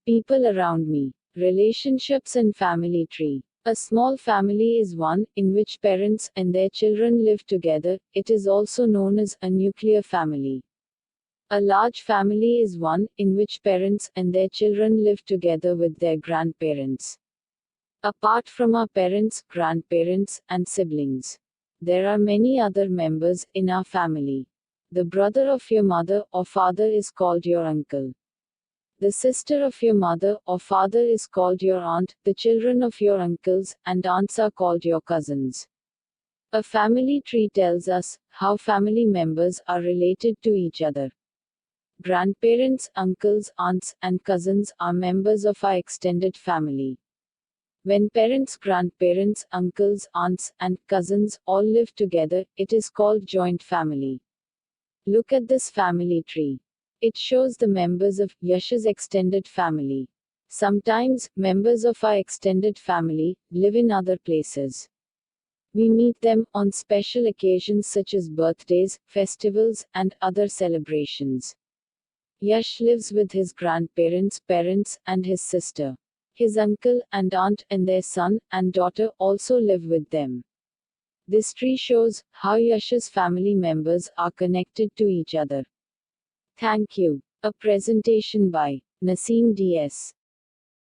People around me. Relationships and family tree. A small family is one in which parents and their children live together. It is also known as a nuclear family. A large family is one in which parents and their children live together with their grandparents. Apart from our parents, grandparents, and siblings, there are many other members in our family. The brother of your mother or father is called your uncle. The sister of your mother or father is called your aunt. The children of your uncles and aunts are called your cousins. A family tree tells us how family members are related to each other. Grandparents, uncles, aunts, and cousins are members of our extended family. When parents, grandparents, uncles, aunts, and cousins all live together, it is called joint family. Look at this family tree. It shows the members of Yash's extended family. Sometimes, members of our extended family live in other places. We meet them on special occasions such as birthdays, festivals, and other celebrations. Yash lives with his grandparents, parents, and his sister. His uncle and aunt and their son and daughter also live with them. This tree shows how Yash's family members are connected to each other. Thank you. A presentation by Naseem DS.